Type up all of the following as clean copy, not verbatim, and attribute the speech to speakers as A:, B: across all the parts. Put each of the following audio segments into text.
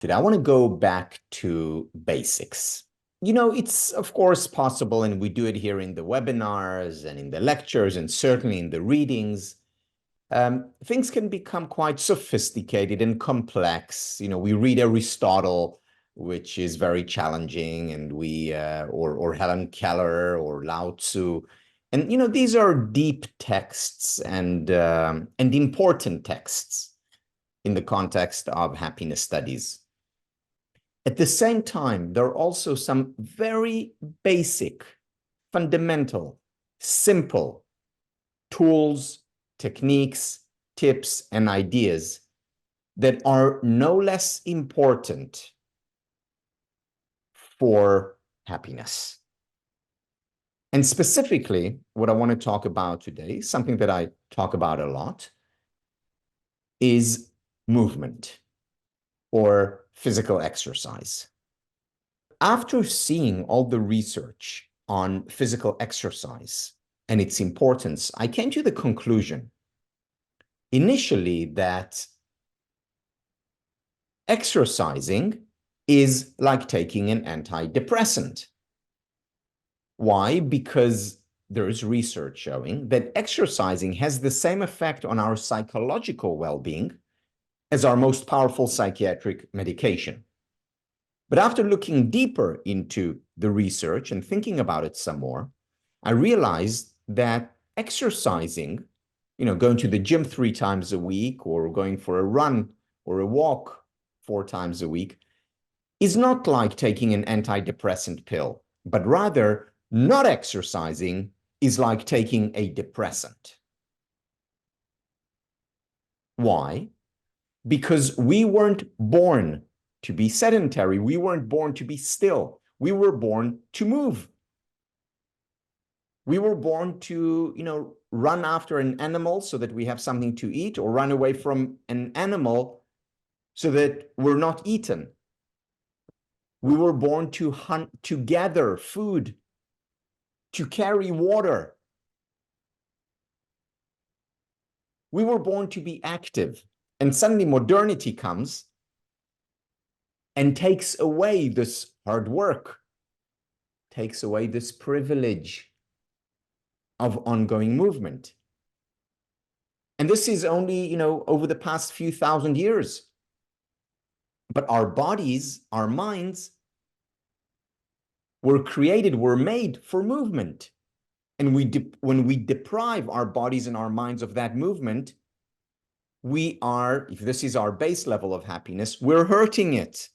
A: Today, I want to go back to basics. It's of course possible, and we do it here in the webinars and in the lectures and certainly in the readings. Things can become quite sophisticated and complex. We read Aristotle, which is very challenging, and or Helen Keller or Lao Tzu. And these are deep texts and important texts in the context of happiness studies. At the same time, there are also some very basic, fundamental, simple tools, techniques, tips, and ideas that are no less important for happiness. And specifically, what I want to talk about today, something that I talk about a lot, is movement or physical exercise. After seeing all the research on physical exercise and its importance, I came to the conclusion initially that exercising is like taking an antidepressant. Why? Because there is research showing that exercising has the same effect on our psychological well-being as our most powerful psychiatric medication. But after looking deeper into the research and thinking about it some more, I realized that exercising, going to the gym 3 times a week or going for a run or a walk 4 times a week, is not like taking an antidepressant pill, but rather not exercising is like taking a depressant. Why? Because we weren't born to be sedentary. We weren't born to be still. We were born to move. We were born to, run after an animal so that we have something to eat, or run away from an animal so that we're not eaten. We were born to hunt, to gather food, to carry water. We were born to be active. And suddenly modernity comes and takes away this hard work, takes away this privilege of ongoing movement. And this is only, over the past few thousand years. But our bodies, our minds were made for movement. And when we deprive our bodies and our minds of that movement, if this is our base level of happiness, we're hurting it.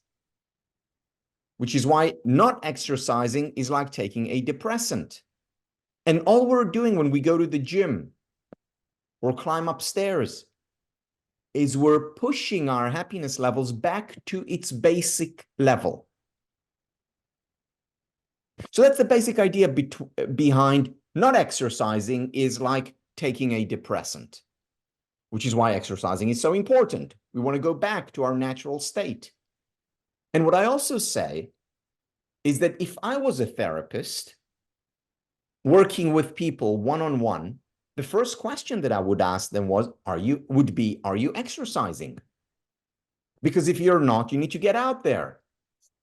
A: Which is why not exercising is like taking a depressant. And all we're doing when we go to the gym or climb upstairs is we're pushing our happiness levels back to its basic level. So that's the basic idea behind not exercising is like taking a depressant, which is why exercising is so important. We want to go back to our natural state. And what I also say is that if I was a therapist working with people one-on-one, the first question that I would ask them are you exercising? Because if you're not, you need to get out there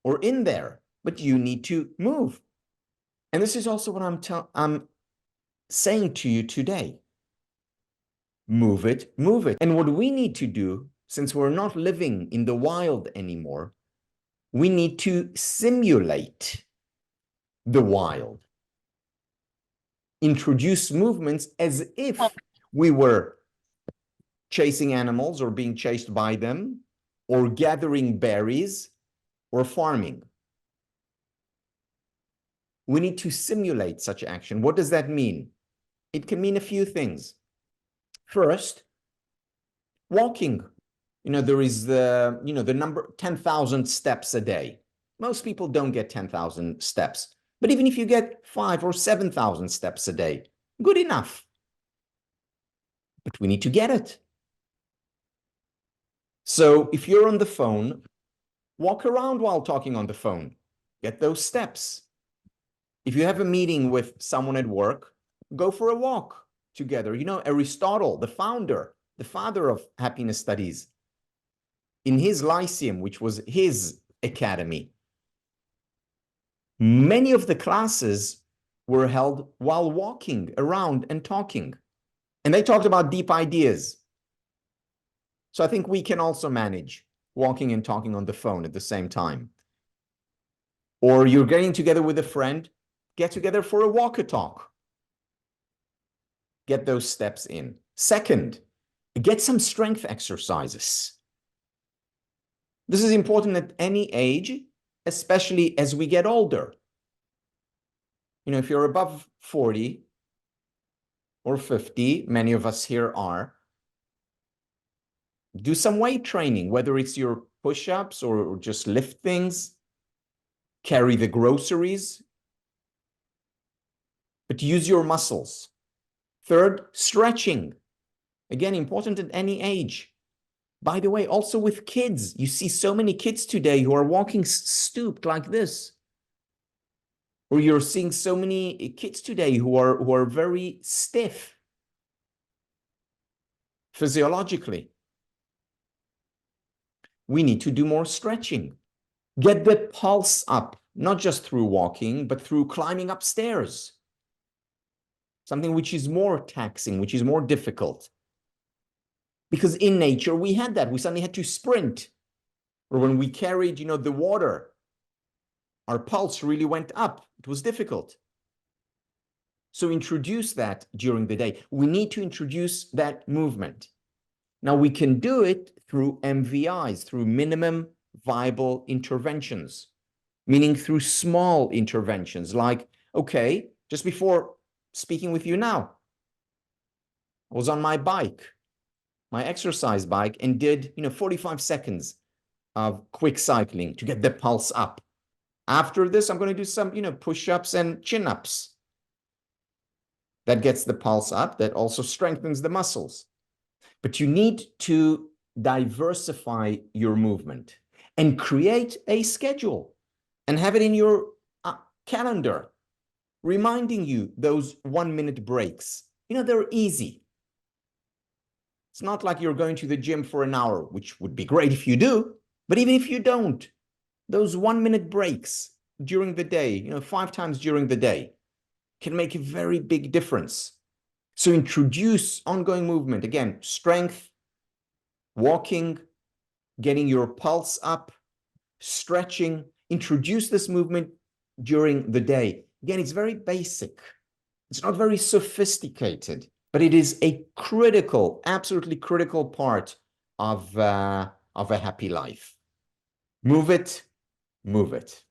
A: or in there, but you need to move. And this is also what I'm saying to you today. Move it, move it. And what we need to do, since we're not living in the wild anymore, we need to simulate the wild. Introduce movements as if we were chasing animals or being chased by them, or gathering berries, or farming. We need to simulate such action. What does that mean? It can mean a few things. First, walking. There is the number 10,000 steps a day. Most people don't get 10,000 steps. But even if you get 5,000 or 7,000 steps a day, good enough. But we need to get it. So if you're on the phone, walk around while talking on the phone. Get those steps. If you have a meeting with someone at work, go for a walk together. Aristotle, the father of happiness studies, in his lyceum, which was his academy, many of the classes were held while walking around and talking. And they talked about deep ideas. So I think we can also manage walking and talking on the phone at the same time. Or you're getting together with a friend, get together for a walk and talk. Get those steps in. Second, get some strength exercises. This is important at any age, especially as we get older. You know, if you're above 40 or 50, many of us here are, do some weight training, whether it's your push-ups or just lift things, carry the groceries, but use your muscles. Third, stretching. Again, important at any age. By the way, also with kids, you see so many kids today who are walking stooped like this. Or you're seeing so many kids today who are very stiff physiologically. We need to do more stretching. Get the pulse up, not just through walking, but through climbing upstairs. Something which is more taxing, which is more difficult. Because in nature, we had that. We suddenly had to sprint. Or when we carried, you know, the water, our pulse really went up. It was difficult. So introduce that during the day. We need to introduce that movement. Now we can do it through MVIs, through minimum viable interventions, meaning through small interventions like, okay, just before speaking with you now, I was on my bike, my exercise bike, and did, 45 seconds of quick cycling to get the pulse up. After this, I'm going to do some, push-ups and chin-ups. That gets the pulse up. That also strengthens the muscles. But you need to diversify your movement and create a schedule and have it in your calendar, reminding you those 1-minute breaks. They're easy. It's not like you're going to the gym for an hour, which would be great if you do. But even if you don't, those 1-minute breaks during the day, 5 times during the day, can make a very big difference. So introduce ongoing movement. Again, strength, walking, getting your pulse up, stretching. Introduce this movement during the day. Again, it's very basic. It's not very sophisticated, but it is a critical, absolutely critical part of a happy life. Move it, move it.